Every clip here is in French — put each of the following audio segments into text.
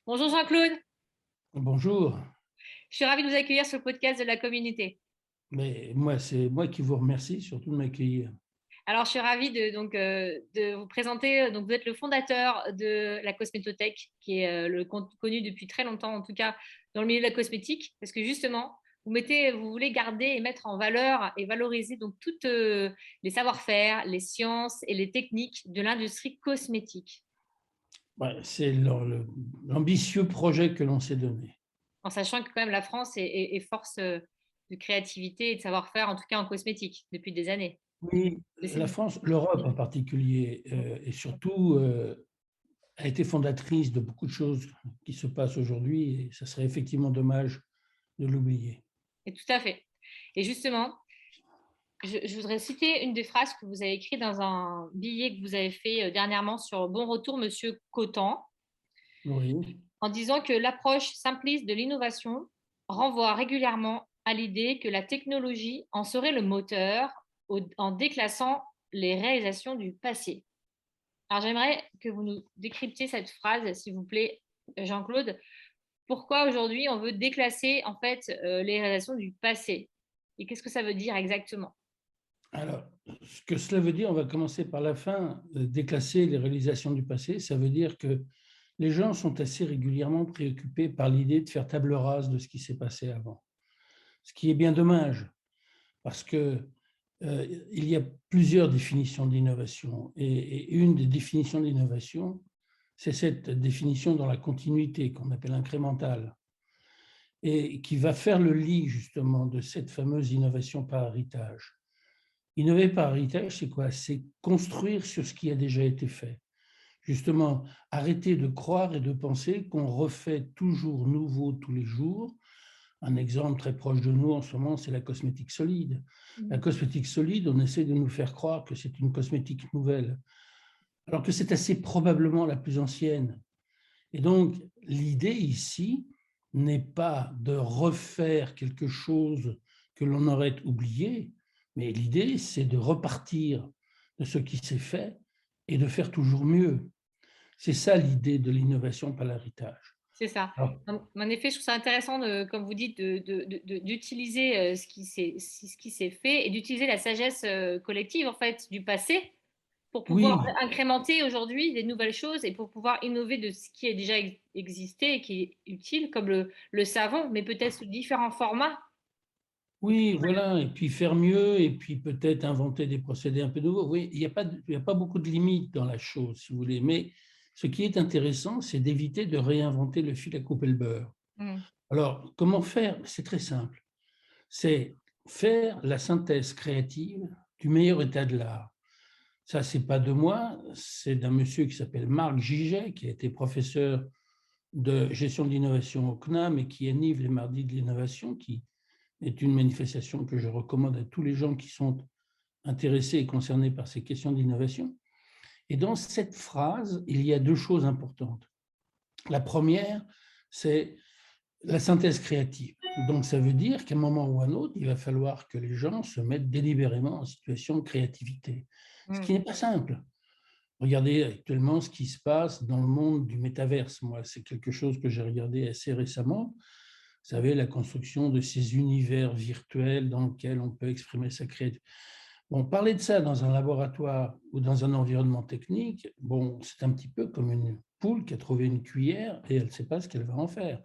Bonjour Jean-Claude, Bonjour, je suis ravie de vous accueillir sur le podcast de la communauté. mais moi, c'est moi qui vous remercie surtout de m'accueillir. Alors, je suis ravie de vous présenter. Donc, vous êtes le fondateur de la Cosmétothèque, qui est connu depuis très longtemps, en tout cas dans le milieu de la cosmétique, parce que justement, vous voulez garder et mettre en valeur et valoriser donc toutes les savoir-faire, les sciences et les techniques de l'industrie cosmétique, Ouais, c'est l'ambitieux projet que l'on s'est donné. en sachant que quand même la France est force de créativité et de savoir-faire, en tout cas en cosmétique, depuis des années. Oui, la France, l'Europe en particulier, et surtout, a été fondatrice de beaucoup de choses qui se passent aujourd'hui, et ça serait effectivement dommage de l'oublier. Et tout à fait. Et justement, je voudrais citer une des phrases que vous avez écrites dans un billet que vous avez fait dernièrement sur Bon Retour, Monsieur Cotan, Oui, en disant que l'approche simpliste de l'innovation renvoie régulièrement à l'idée que la technologie en serait le moteur en déclassant les réalisations du passé. Alors j'aimerais que vous nous décryptiez cette phrase, s'il vous plaît, Jean-Claude. Pourquoi aujourd'hui on veut déclasser en fait les réalisations du passé? Et qu'est-ce que ça veut dire exactement? alors, ce que cela veut dire, on va commencer par la fin, déclasser les réalisations du passé, ça veut dire que les gens sont assez régulièrement préoccupés par l'idée de faire table rase de ce qui s'est passé avant, ce qui est bien dommage. Parce que il y a plusieurs définitions d'innovation et une des définitions d'innovation, c'est cette définition dans la continuité qu'on appelle incrémentale et qui va faire le lit justement de cette fameuse innovation par héritage. Innover par héritage, c'est quoi? C'est construire sur ce qui a déjà été fait. Justement, arrêter de croire et de penser qu'on refait toujours nouveau tous les jours. Un exemple très proche de nous en ce moment, c'est la cosmétique solide. La cosmétique solide, on essaie de nous faire croire que c'est une cosmétique nouvelle, alors que c'est assez probablement la plus ancienne. Et donc, l'idée ici n'est pas de refaire quelque chose que l'on aurait oublié, mais l'idée, c'est de repartir de ce qui s'est fait et de faire toujours mieux. C'est ça l'idée de l'innovation par l'héritage. C'est ça. Alors, En effet, je trouve ça intéressant, comme vous dites, d'utiliser ce qui s'est fait et d'utiliser la sagesse collective en fait du passé pour pouvoir oui, incrémenter aujourd'hui des nouvelles choses et pour pouvoir innover de ce qui a déjà existé et qui est utile, comme le savon, mais peut-être sous différents formats. oui, voilà, et puis faire mieux, et puis peut-être inventer des procédés un peu nouveaux. Oui, il y a pas beaucoup de limites dans la chose, si vous voulez, mais ce qui est intéressant, c'est d'éviter de réinventer le fil à couper le beurre. Mm. Alors, comment faire? C'est très simple. C'est faire la synthèse créative du meilleur état de l'art. Ça, c'est pas de moi, c'est d'un monsieur qui s'appelle Marc Giget, qui a été professeur de gestion de l'innovation au CNAM et qui anime les mardis de l'innovation, qui est une manifestation que je recommande à tous les gens qui sont intéressés et concernés par ces questions d'innovation. Et dans cette phrase, il y a deux choses importantes. La première, c'est la synthèse créative. Donc, ça veut dire qu'à un moment ou à un autre, il va falloir que les gens se mettent délibérément en situation de créativité, ce Mm. qui n'est pas simple. Regardez actuellement ce qui se passe dans le monde du métaverse. Moi, c'est quelque chose que j'ai regardé assez récemment. Vous savez, la construction de ces univers virtuels dans lesquels on peut exprimer sa créativité. Bon, parler de ça dans un laboratoire ou dans un environnement technique, bon, c'est un petit peu comme une poule qui a trouvé une cuillère et elle ne sait pas ce qu'elle va en faire.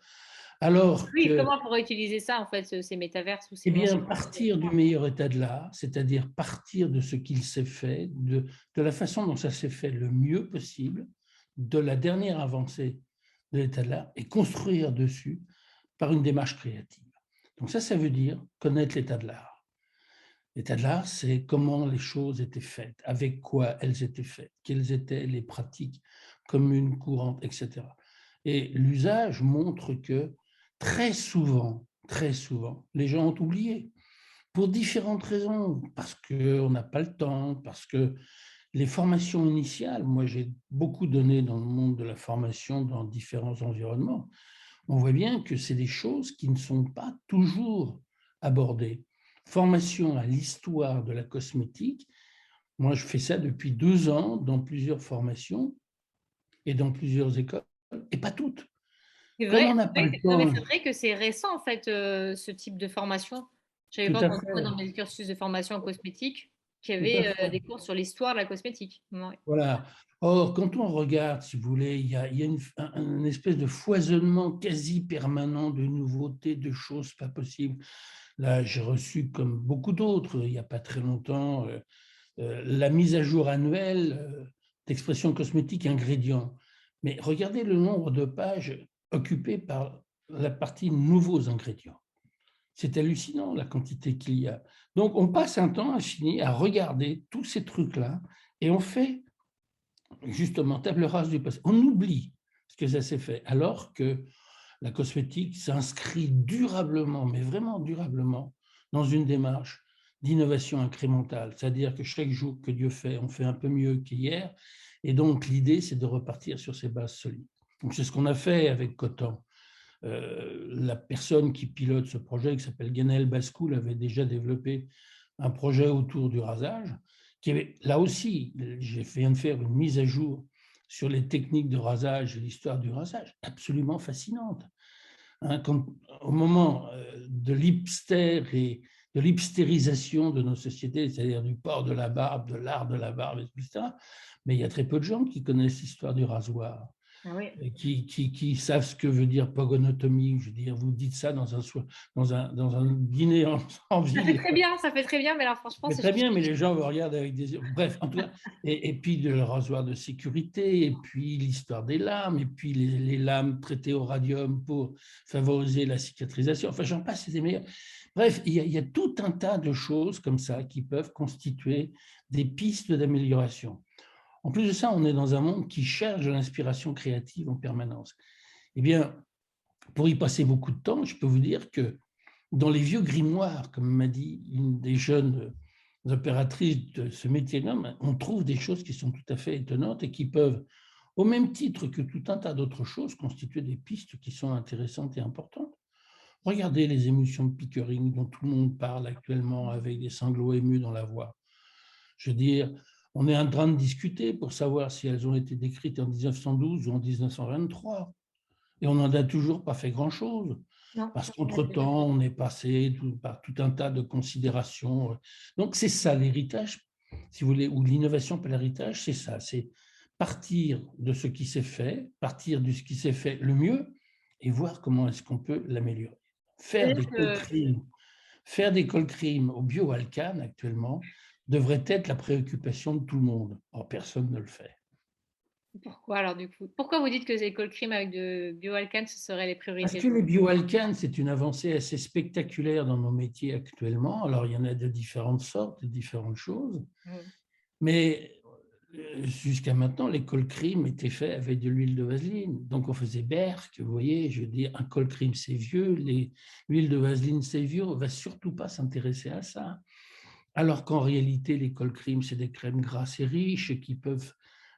Alors Oui, que, comment on pourrait utiliser ça, en fait, ces métaverses ou ces eh mondes? bien, partir du meilleur état de l'art, c'est-à-dire partir de ce qu'il s'est fait, de la façon dont ça s'est fait le mieux possible, de la dernière avancée de l'état de l'art, et construire dessus par une démarche créative. Donc ça veut dire connaître l'état de l'art. L'état de l'art, c'est comment les choses étaient faites, avec quoi elles étaient faites, quelles étaient les pratiques communes, courantes, etc. Et l'usage montre que très souvent, les gens ont oublié, pour différentes raisons, parce qu'on n'a pas le temps, parce que les formations initiales, moi j'ai beaucoup donné dans le monde de la formation dans différents environnements, on voit bien que c'est des choses qui ne sont pas toujours abordées. Formation à l'histoire de la cosmétique, moi je fais ça depuis 2 ans dans plusieurs formations et dans plusieurs écoles, et pas toutes. C'est Comme vrai, on n'a pas le non, mais temps, c'est vrai que c'est récent en fait, ce type de formation. J'avais tout pas à entendu moi fait, dans mes cursus de formation en cosmétique qu'il y tout à avait, fait. des cours sur l'histoire de la cosmétique. Ouais. Voilà. Or, quand on regarde, si vous voulez, il y a une espèce de foisonnement quasi permanent de nouveautés, de choses pas possibles. Là, j'ai reçu, comme beaucoup d'autres, il n'y a pas très longtemps, la mise à jour annuelle d'expression cosmétique ingrédients. Mais regardez le nombre de pages occupées par la partie nouveaux ingrédients. C'est hallucinant la quantité qu'il y a. Donc, on passe un temps infini à regarder tous ces trucs-là et on fait justement table rase du passé. On oublie ce que ça s'est fait, alors que la cosmétique s'inscrit durablement, mais vraiment durablement, dans une démarche d'innovation incrémentale. C'est-à-dire que chaque jour que Dieu fait, on fait un peu mieux qu'hier. Et donc, l'idée, c'est de repartir sur ces bases solides. Donc, c'est ce qu'on a fait avec Coton. La personne qui pilote ce projet, qui s'appelle Ganaël Bascoul, avait déjà développé un projet autour du rasage, qui avait, là aussi, j'ai viens de faire une mise à jour sur les techniques de rasage et l'histoire du rasage, absolument fascinante. Hein, quand, au moment de l'hipster et de l'hipstérisation de nos sociétés, c'est-à-dire du port de la barbe, de l'art de la barbe, etc., mais il y a très peu de gens qui connaissent l'histoire du rasoir, Ah oui. qui savent ce que veut dire pogonotomie. Je veux dire, vous dites ça dans un dîner en ville. Ça fait très bien, mais alors franchement, Mais c'est très bien, mais les gens vous regardent avec des yeux. Bref, en tout cas, et puis le rasoir de sécurité, et puis l'histoire des lames, et puis les lames traitées au radium pour favoriser la cicatrisation. Enfin, j'en passe, c'est des meilleurs. Bref, il y a tout un tas de choses comme ça qui peuvent constituer des pistes d'amélioration. En plus de ça, on est dans un monde qui cherche de l'inspiration créative en permanence. Eh bien, pour y passer beaucoup de temps, je peux vous dire que dans les vieux grimoires, comme m'a dit une des jeunes opératrices de ce métier-là, on trouve des choses qui sont tout à fait étonnantes et qui peuvent, au même titre que tout un tas d'autres choses, constituer des pistes qui sont intéressantes et importantes. Regardez les émotions de Pickering dont tout le monde parle actuellement avec des sanglots émus dans la voix. Je veux dire, on est en train de discuter pour savoir si elles ont été décrites en 1912 ou en 1923. Et on n'en a toujours pas fait grand-chose. Non, Parce franchement, c'est bien. qu'entre-temps, on est passé par tout un tas de considérations. Donc, c'est ça l'héritage, si vous voulez, ou l'innovation par l'héritage, c'est ça. C'est partir de ce qui s'est fait, partir de ce qui s'est fait le mieux et voir comment est-ce qu'on peut l'améliorer. Faire C'est-à-dire des que call-crimes, faire des call-crimes au bioalcan actuellement devrait être la préoccupation de tout le monde. Or, personne ne le fait. pourquoi alors du coup? Pourquoi vous dites que les cold cream avec de bioalcane, ce seraient les Parce priorités? que les bioalcanes, c'est une avancée assez spectaculaire dans nos métiers actuellement. Alors, il y en a de différentes sortes, de différentes choses. Mmh. Mais jusqu'à maintenant, les col cream étaient faits avec de l'huile de vaseline. Donc, on faisait berk, vous voyez, je veux dire, un col cream, c'est vieux, l'huile de vaseline, c'est vieux. On ne va surtout pas s'intéresser à ça. Alors qu'en réalité, les col cream, c'est des crèmes grasses et riches qui peuvent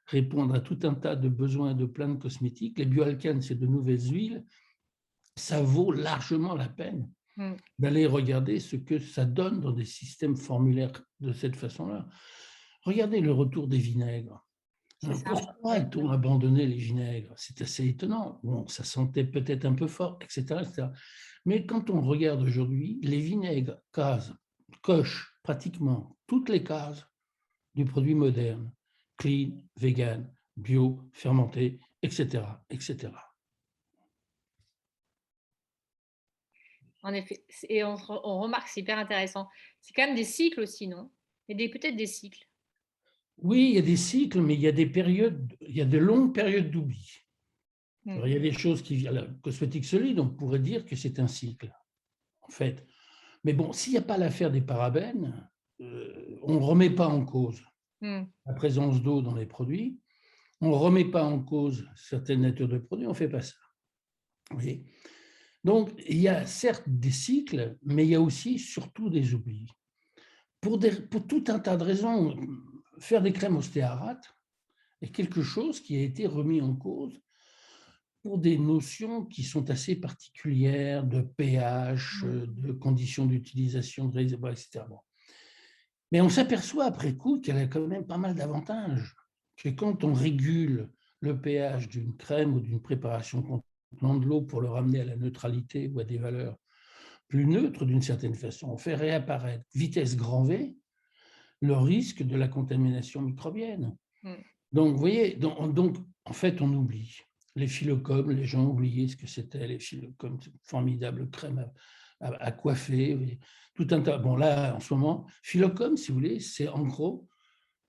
répondre à tout un tas de besoins de plein de cosmétiques. Les bioalcanes, c'est de nouvelles huiles. Ça vaut largement la peine Mmh. d'aller regarder ce que ça donne dans des systèmes formulaires de cette façon-là. Regardez le retour des vinaigres. C'est ça. Pourquoi Ouais. a-t-on abandonné les vinaigres? C'est assez étonnant. Bon, ça sentait peut-être un peu fort, etc., etc. Mais quand on regarde aujourd'hui, les vinaigres cochent pratiquement toutes les cases du produit moderne, clean, vegan, bio, fermenté, etc., etc. En effet. Et on remarque, c'est hyper intéressant. C'est quand même des cycles aussi, non? Il y a peut-être des cycles. Oui, il y a des cycles, mais il y a des périodes, il y a de longues périodes d'oubli. Mmh. Alors, il y a des choses qui, la cosmétique solide, on pourrait dire que c'est un cycle, en fait. Mais bon, s'il n'y a pas l'affaire des parabènes, on ne remet pas en cause Mmh. la présence d'eau dans les produits, on ne remet pas en cause certaines natures de produits, on ne fait pas ça. Vous voyez. Donc, il y a certes des cycles, mais il y a aussi surtout des oublis. Pour tout un tas de raisons, faire des crèmes ostéarates est quelque chose qui a été remis en cause pour des notions qui sont assez particulières de pH, Mmh. de conditions d'utilisation, etc. Bon. Mais on s'aperçoit après coup qu'elle a quand même pas mal d'avantages. Que quand on régule le pH d'une crème ou d'une préparation de l'eau pour le ramener à la neutralité ou à des valeurs plus neutres d'une certaine façon. On fait réapparaître, vitesse grand V, le risque de la contamination microbienne. Mm. Donc, vous voyez, donc, en fait, on oublie. Les Philocom, les gens ont oublié ce que c'était, les Philocom, formidable crème à coiffer, tout un tas. Bon, là, en ce moment, Philocom, si vous voulez, c'est en gros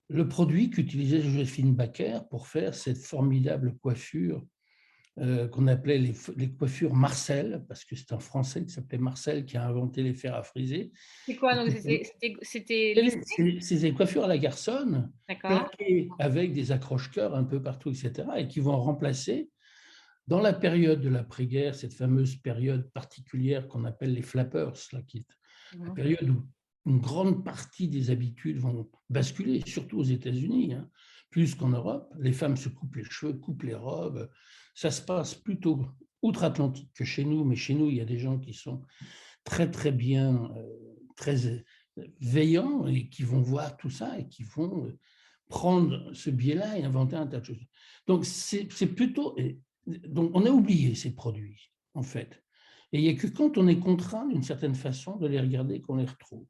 le produit qu'utilisait Joséphine Baker pour faire cette formidable coiffure qu'on appelait les coiffures Marcel, parce que c'est un Français qui s'appelait Marcel qui a inventé les fers à friser. C'est quoi? Donc, c'était lissé? C'est des coiffures à la garçonne, D'accord. plaquées avec des accroche-cœurs un peu partout, etc., et qui vont remplacer, dans la période de l'après-guerre, cette fameuse période particulière qu'on appelle les flappers, là, qui est la période où une grande partie des habitudes vont basculer, surtout aux États-Unis, hein, plus qu'en Europe. Les femmes se coupent les cheveux, coupent les robes. Ça se passe plutôt outre-Atlantique que chez nous, mais chez nous, il y a des gens qui sont très, très bien, très veillants et qui vont voir tout ça et qui vont prendre ce biais-là et inventer un tas de choses. Donc, c'est plutôt... Donc, on a oublié ces produits, en fait. Et il n'y a que quand on est contraint, d'une certaine façon, de les regarder qu'on les retrouve.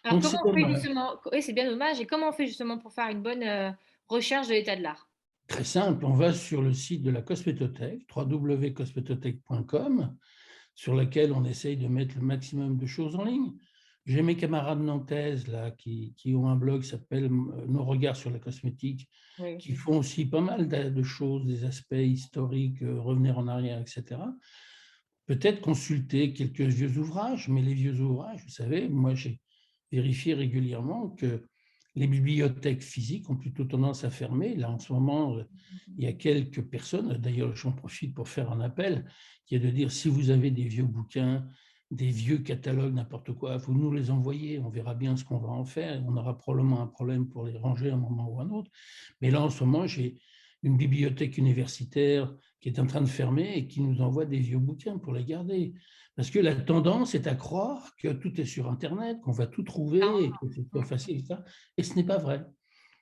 Alors, Donc, comment c'est on fait dommage. justement? Oui, c'est bien dommage. Et comment on fait justement pour faire une bonne recherche de l'état de l'art? Très simple, on va sur le site de la Cosmétothèque, www.cosmétothèque.com, sur laquelle on essaye de mettre le maximum de choses en ligne. J'ai mes camarades nantaises là, qui ont un blog qui s'appelle Nos regards sur la cosmétique, Oui. qui font aussi pas mal de choses, des aspects historiques, revenir en arrière, etc. Peut-être consulter quelques vieux ouvrages, mais les vieux ouvrages, vous savez, moi j'ai vérifié régulièrement que les bibliothèques physiques ont plutôt tendance à fermer. Là, en ce moment, il y a quelques personnes, d'ailleurs j'en profite pour faire un appel, qui est de dire si vous avez des vieux bouquins, des vieux catalogues, n'importe quoi, vous nous les envoyez, on verra bien ce qu'on va en faire. On aura probablement un problème pour les ranger à un moment ou à un autre. Mais là, en ce moment, j'ai une bibliothèque universitaire qui est en train de fermer et qui nous envoie des vieux bouquins pour les garder. Parce que la tendance est à croire que tout est sur Internet, qu'on va tout trouver et que c'est trop facile, etc. Et ce n'est pas vrai.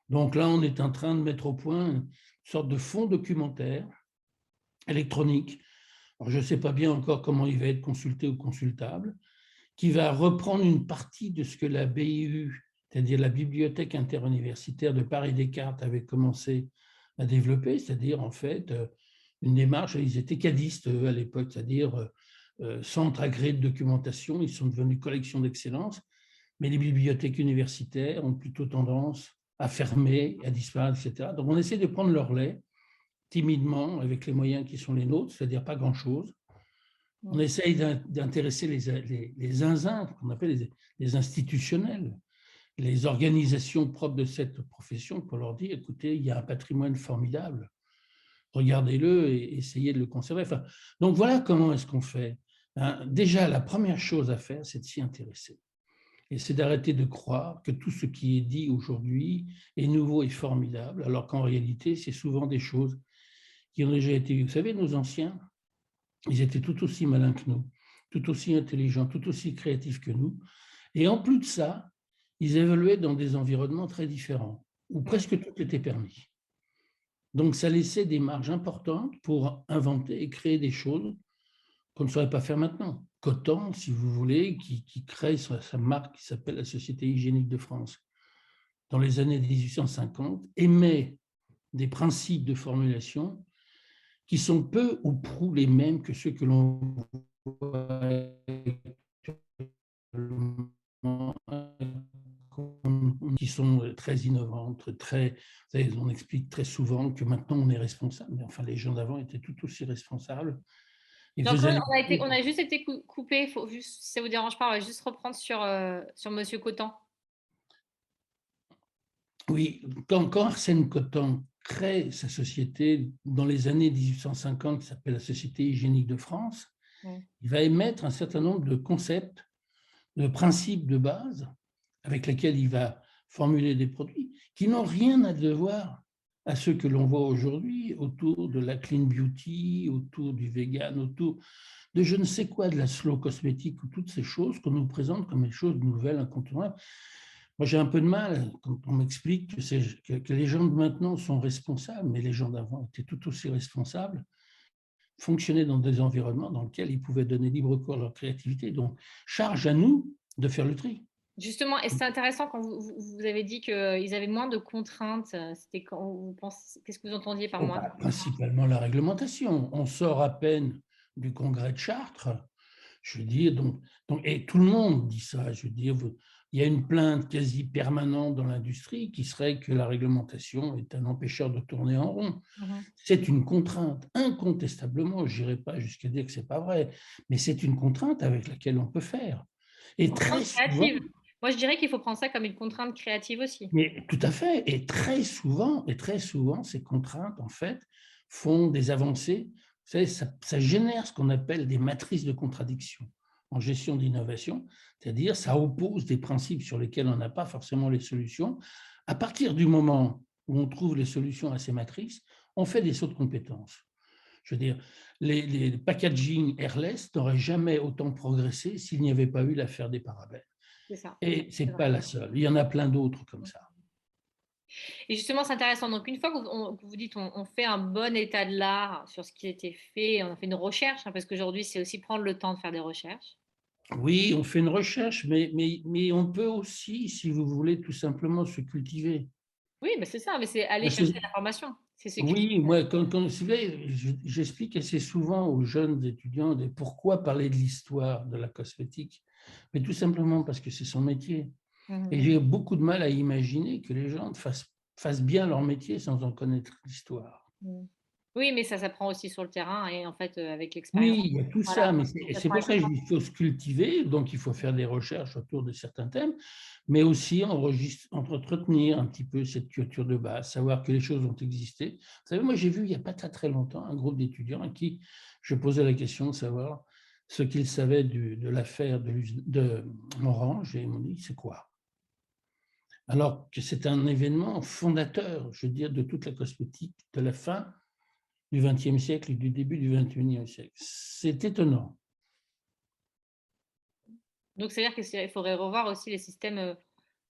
Donc là, on est en train de mettre au point une sorte de fonds documentaire électronique. Alors, je ne sais pas bien encore comment il va être consulté ou consultable, qui va reprendre une partie de ce que la BIU, c'est-à-dire la Bibliothèque interuniversitaire de Paris-Descartes, avait commencé à développer, c'est-à-dire en fait une démarche, ils étaient cadistes à l'époque, c'est-à-dire centre agréé de documentation, ils sont devenus collection d'excellence, mais les bibliothèques universitaires ont plutôt tendance à fermer, à disparaître, etc. Donc on essaie de prendre leur relais timidement avec les moyens qui sont les nôtres, c'est-à-dire pas grand-chose. On essaye d'intéresser les zinzins, qu'on appelle les institutionnels, les organisations propres de cette profession pour leur dire, écoutez, il y a un patrimoine formidable, regardez-le et essayez de le conserver. Enfin, donc voilà comment est-ce qu'on fait. Déjà, la première chose à faire, c'est de s'y intéresser. Et c'est d'arrêter de croire que tout ce qui est dit aujourd'hui est nouveau et formidable, alors qu'en réalité, c'est souvent des choses qui ont déjà été... Vous savez, nos anciens, ils étaient tout aussi malins que nous, tout aussi intelligents, tout aussi créatifs que nous. Et en plus de ça, ils évoluaient dans des environnements très différents, où presque tout était permis. Donc, ça laissait des marges importantes pour inventer et créer des choses qu'on ne saurait pas faire maintenant. Coton, si vous voulez, qui crée sa marque qui s'appelle la Société hygiénique de France, dans les années 1850, émet des principes de formulation qui sont peu ou prou les mêmes que ceux que l'on voit qui sont très innovantes, très, on explique très souvent que maintenant on est responsable, mais enfin les gens d'avant étaient tout aussi responsables. Ils Donc, faisaient on a juste été coupé. Faut juste, si ça vous dérange pas, on va juste reprendre sur Monsieur Coton. Oui, quand Arsène Coton crée sa société dans les années 1850, qui s'appelle la Société hygiénique de France, il va émettre un certain nombre de concepts, de principes de base avec lesquels il va formuler des produits qui n'ont rien à devoir à ceux que l'on voit aujourd'hui autour de la clean beauty, autour du vegan, autour de je ne sais quoi, de la slow cosmétique, ou toutes ces choses qu'on nous présente comme des choses nouvelles, incontournables. Moi, j'ai un peu de mal quand on m'explique que les gens de maintenant sont responsables, mais les gens d'avant étaient tout aussi responsables. fonctionnaient dans des environnements dans lesquels ils pouvaient donner libre cours à leur créativité. Donc, charge à nous de faire le tri. Justement, et c'est intéressant quand vous avez dit qu'ils avaient moins de contraintes. C'était quand vous pensez, qu'est-ce que vous entendiez par Oh, moins de bah, contraintes? principalement la réglementation. On sort à peine du congrès de Chartres. Je veux dire, et tout le monde dit ça. Je veux dire, il y a une plainte quasi permanente dans l'industrie qui serait que la réglementation est un empêcheur de tourner en rond. Mhm. C'est une contrainte, incontestablement. Je n'irai pas jusqu'à dire que ce n'est pas vrai, mais c'est une contrainte avec laquelle on peut faire. Et très Contrainte souvent, créative. Moi, je dirais qu'il faut prendre ça comme une contrainte créative aussi. mais tout à fait, et très souvent, ces contraintes, en fait, font des avancées. Vous savez, ça génère ce qu'on appelle des matrices de contradiction en gestion d'innovation, c'est-à-dire ça oppose des principes sur lesquels on n'a pas forcément les solutions. À partir du moment où on trouve les solutions à ces matrices, on fait des sauts de compétences. Je veux dire, les packaging airless n'auraient jamais autant progressé s'il n'y avait pas eu l'affaire des parabènes. C'est ça. Et ce C'est n'est vrai. pas la seule. Il y en a plein d'autres comme ça. Et justement, c'est intéressant. Donc, une fois que vous dites on fait un bon état de l'art sur ce qui a été fait, on a fait une recherche, hein, parce qu'aujourd'hui, c'est aussi prendre le temps de faire des recherches. Oui, on fait une recherche, mais on peut aussi, si vous voulez, tout simplement se cultiver. Oui, mais c'est ça, mais c'est aller Parce que, chercher l'information. C'est ce qui. oui, moi, vous savez, j'explique assez souvent aux jeunes étudiants pourquoi parler de l'histoire de la cosmétique, mais tout simplement parce que c'est son métier. Mhm. Et j'ai beaucoup de mal à imaginer que les gens fassent bien leur métier sans en connaître l'histoire. Mhm. Oui, mais ça s'apprend aussi sur le terrain et en fait, avec l'expérience. Oui, il y a tout Voilà, ça, mais ça c'est prend pour avec le ça que je temps. dis qu'il faut se cultiver, donc il faut faire des recherches autour de certains thèmes, mais aussi entretenir un petit peu cette culture de base, savoir que les choses ont existé. Vous savez, moi j'ai vu il n'y a pas très très longtemps un groupe d'étudiants à qui je posais la question de savoir ce qu'ils savaient de l'affaire de Orange, et ils m'ont dit c'est quoi? Alors que c'est un événement fondateur, je veux dire, de toute la cosmétique de la fin du XXe siècle et du début du XXIe siècle. C'est étonnant. Donc, c'est-à-dire qu'il faudrait revoir aussi les systèmes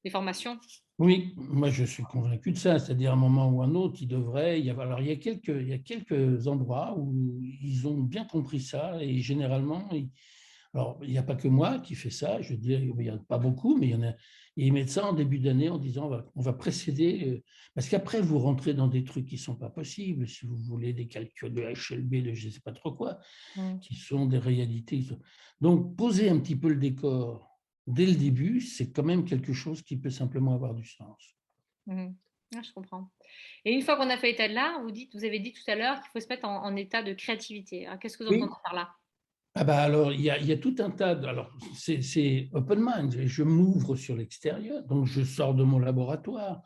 des formations. Oui, moi je suis convaincu de ça, c'est-à-dire à un moment ou un autre, il devrait y avoir. Alors il y a quelques endroits où ils ont bien compris ça et généralement, alors il n'y a pas que moi qui fais ça, je veux dire, il n'y en a pas beaucoup, mais il y en a. Et ils mettent ça en début d'année en disant on va précéder, parce qu'après vous rentrez dans des trucs qui ne sont pas possibles, si vous voulez des calculs de HLB, de je ne sais pas trop quoi, Mm. qui sont des réalités. Donc, poser un petit peu le décor dès le début, c'est quand même quelque chose qui peut simplement avoir du sens. Mhm. Ah, je comprends. Et une fois qu'on a fait état de l'art, vous avez dit tout à l'heure qu'il faut se mettre en état de créativité. Alors, qu'est-ce que vous entendez Oui. par là? Ah bah alors, il y a tout un tas de. Alors, c'est open mind. Je m'ouvre sur l'extérieur, donc je sors de mon laboratoire,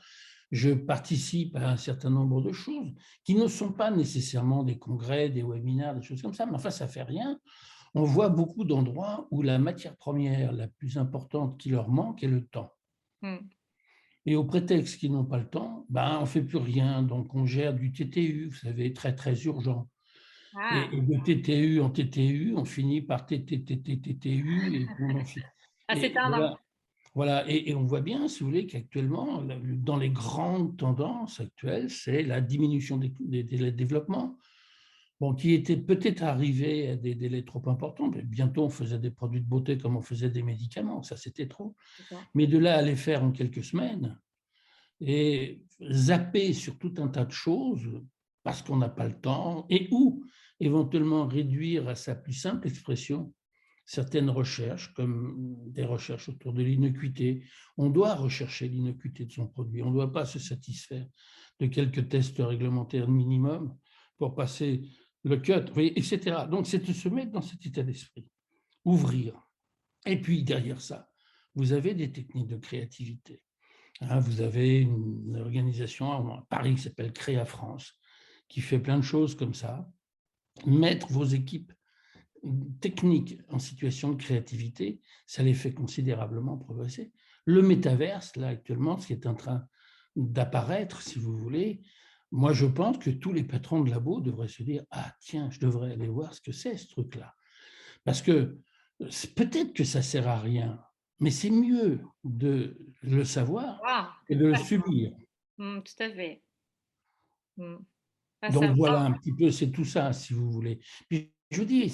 je participe à un certain nombre de choses qui ne sont pas nécessairement des congrès, des webinaires, des choses comme ça, mais enfin, ça ne fait rien. On voit beaucoup d'endroits où la matière première la plus importante qui leur manque est le temps. Mm. Et au prétexte qu'ils n'ont pas le temps, ben, on ne fait plus rien. Donc, on gère du TTU, vous savez, très, très urgent. Ah, Et de TTU en TTU, on finit par TTTTTU. à Et s'éteindre. voilà. Voilà. Et on voit bien, si vous voulez, qu'actuellement, dans les grandes tendances actuelles, c'est la diminution des délais de développement. Bon, qui était peut-être arrivé à des délais trop importants. Mais bientôt, on faisait des produits de beauté comme on faisait des médicaments. Ça, c'était trop. C'est ça. Mais de là à les faire en quelques semaines, et zapper sur tout un tas de choses parce qu'on n'a pas le temps et ou éventuellement réduire à sa plus simple expression certaines recherches, comme des recherches autour de l'innocuité. On doit rechercher l'innocuité de son produit. On ne doit pas se satisfaire de quelques tests réglementaires minimum pour passer le cut, etc. Donc, c'est de se mettre dans cet état d'esprit, ouvrir. Et puis, derrière ça, vous avez des techniques de créativité. Vous avez une organisation à Paris qui s'appelle Créa France, qui fait plein de choses comme ça. Mettre vos équipes techniques en situation de créativité, ça les fait considérablement progresser. Le métaverse, là, actuellement, ce qui est en train d'apparaître, si vous voulez, moi, je pense que tous les patrons de labo devraient se dire, ah, tiens, je devrais aller voir ce que c'est, ce truc-là. Parce que peut-être que ça ne sert à rien, mais c'est mieux de le savoir Ah, que de le subir. tout à fait. Mm. Donc Ça, voilà, un petit peu, c'est tout ça, si vous voulez. Puis, je vous dis,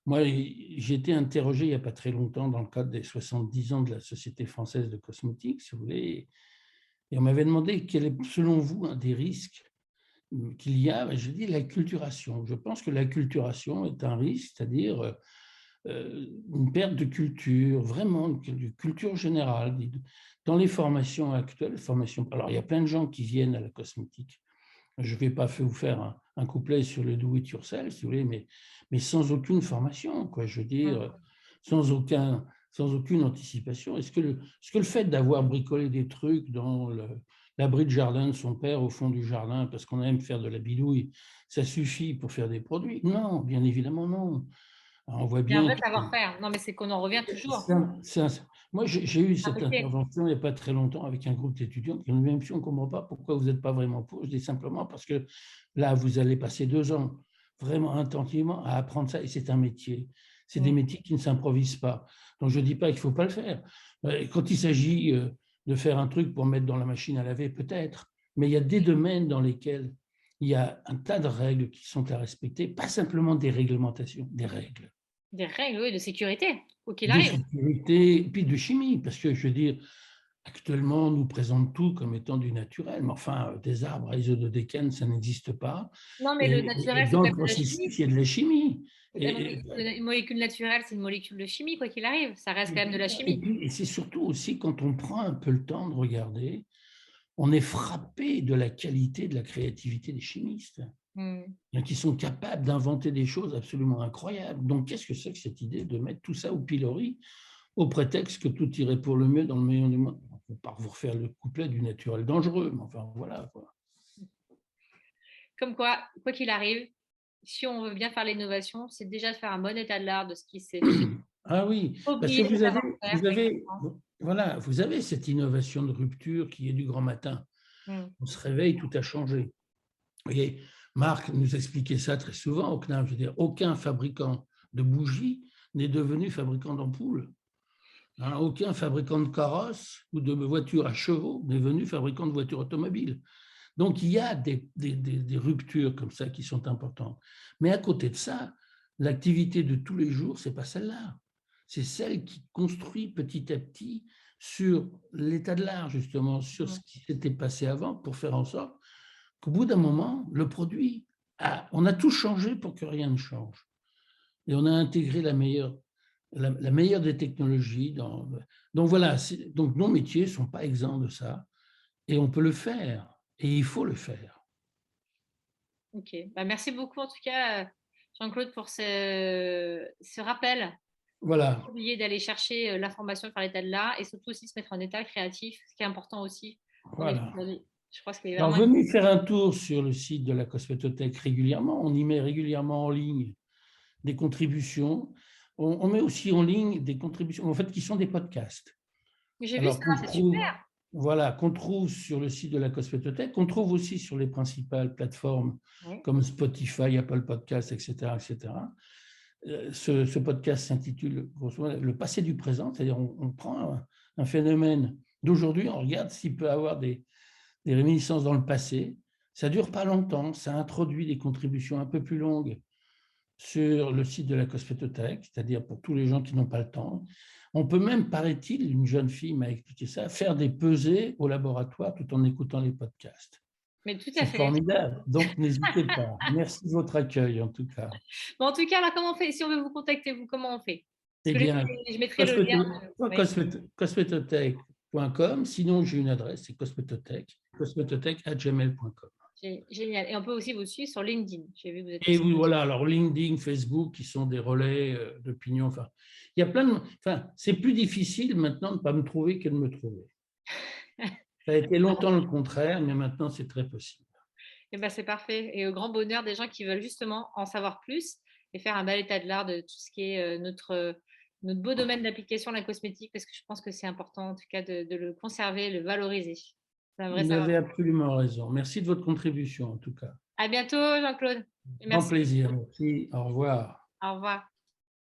moi, j'ai été interrogé il n'y a pas très longtemps dans le cadre des 70 ans de la Société française de cosmétique, si vous voulez, et on m'avait demandé quel est, selon vous, un des risques qu'il y a. Je dis l'acculturation. Je pense que l'acculturation est un risque, c'est-à-dire une perte de culture, vraiment de culture générale. Dans les formations actuelles, alors il y a plein de gens qui viennent à la cosmétique. Je ne vais pas vous faire un couplet sur le do it yourself, si vous voulez, mais sans aucune formation, quoi. Je veux dire, sans aucune anticipation. Est-ce que le fait d'avoir bricolé des trucs dans l'abri de jardin de son père au fond du jardin parce qu'on aime faire de la bidouille, ça suffit pour faire des produits? Non, bien évidemment non. On voit il y a un bien vrai que savoir-faire. Non, mais c'est qu'on en revient toujours. moi, j'ai eu cette Fabriquer. intervention il n'y a pas très longtemps avec un groupe d'étudiants qui ont dit, même si on ne comprend pas pourquoi vous n'êtes pas vraiment pour, je dis simplement parce que là, vous allez passer 2 ans vraiment attentivement à apprendre ça et c'est un métier. C'est des métiers qui ne s'improvisent pas. Donc, je ne dis pas qu'il ne faut pas le faire. Quand il s'agit de faire un truc pour mettre dans la machine à laver, peut-être. Mais il y a des domaines dans lesquels il y a un tas de règles qui sont à respecter, pas simplement des réglementations, des règles Des règles, oui, de sécurité, quoi qu'il de arrive. sécurité, et puis de chimie, parce que je veux dire, actuellement, on nous présente tout comme étant du naturel, mais enfin, des arbres à isododécane, ça n'existe pas. Non, mais le Et naturel, c'est dans quand le même de la chimie. processus, il y a de la chimie. Une molécule naturelle, c'est une molécule de chimie, quoi qu'il arrive. Ça reste quand même de la Et chimie. puis, et c'est surtout aussi quand on prend un peu le temps de regarder, on est frappé de la qualité de la créativité des chimistes, Hmm. qui sont capables d'inventer des choses absolument incroyables. Donc, qu'est-ce que c'est que cette idée de mettre tout ça au pilori au prétexte que tout irait pour le mieux dans le meilleur du monde? On ne peut pas vous refaire le couplet du naturel dangereux, mais enfin voilà, quoi. Comme quoi qu'il arrive, si on veut bien faire l'innovation, c'est déjà de faire un bon état de l'art de ce qui s'est fait. Ah oui, Pas parce que oublier le savoir-faire, exactement. voilà, vous avez cette innovation de rupture qui est du grand matin. Hmm. On se réveille, tout a changé. Vous voyez, Marc nous expliquait ça très souvent au CNAM. Je veux dire, aucun fabricant de bougies n'est devenu fabricant d'ampoules. Hein, aucun fabricant de carrosses ou de voitures à chevaux n'est venu fabricant de voitures automobiles. Donc, il y a des ruptures comme ça qui sont importantes. Mais à côté de ça, l'activité de tous les jours, ce n'est pas celle-là. C'est celle qui construit petit à petit sur l'état de l'art, justement, sur ce qui s'était passé avant, pour faire en sorte qu'au bout d'un moment, le produit, on a tout changé pour que rien ne change. Et on a intégré la meilleure des technologies. Donc voilà, donc nos métiers ne sont pas exempts de ça. Et on peut le faire. Et il faut le faire. Ok. Bah, merci beaucoup en tout cas, Jean-Claude, pour ce rappel. Voilà. Pas oublier d'aller chercher l'information, faire l'état de l'art et surtout aussi se mettre en état créatif, ce qui est important aussi dans les Voilà. futures vies. Je crois que c'est Alors, vraiment. venez faire un tour sur le site de la Cosmétothèque régulièrement. On y met régulièrement en ligne des contributions. On met aussi en ligne des contributions, en fait, qui sont des podcasts. J'ai vu ça, Alors, qu'on c'est trouve, super. voilà, qu'on trouve sur le site de la Cosmétothèque, qu'on trouve aussi sur les principales plateformes Oui. comme Spotify, Apple Podcasts, etc., etc. Ce podcast s'intitule Le passé du présent, c'est-à-dire on prend un phénomène d'aujourd'hui, on regarde s'il peut avoir des réminiscences dans le passé. Ça ne dure pas longtemps, ça introduit des contributions un peu plus longues sur le site de la Cosmétothèque, c'est-à-dire pour tous les gens qui n'ont pas le temps. On peut même, paraît-il, une jeune fille m'a expliqué ça, faire des pesées au laboratoire tout en écoutant les podcasts. Mais tout à C'est fait. formidable, donc n'hésitez pas. Merci de votre accueil en tout cas. Bon, en tout cas, là, comment on fait? Si on veut vous contacter, vous, comment on fait? Parce Eh que bien, je mettrai le lien. Oui. cosmétothèque.com. Sinon, j'ai une adresse, c'est cosmétothèque@gmail.com. Génial. Et on peut aussi vous suivre sur LinkedIn. J'ai vu que vous êtes Et aussi. oui, voilà, alors LinkedIn, Facebook, qui sont des relais d'opinion. Enfin, il y a plein de. Enfin, c'est plus difficile maintenant de ne pas me trouver que de me trouver. Ça a été longtemps le contraire, mais maintenant c'est très possible. Et ben, c'est parfait. Et au grand bonheur des gens qui veulent justement en savoir plus et faire un bel état de l'art de tout ce qui est notre beau domaine d'application, la cosmétique, parce que je pense que c'est important en tout cas de le conserver, le valoriser. C'est un vrai Vous savoir. avez absolument raison. Merci de votre contribution, en tout cas. À bientôt, Jean-Claude. Et Grand merci. plaisir. Merci. Au revoir. Au revoir.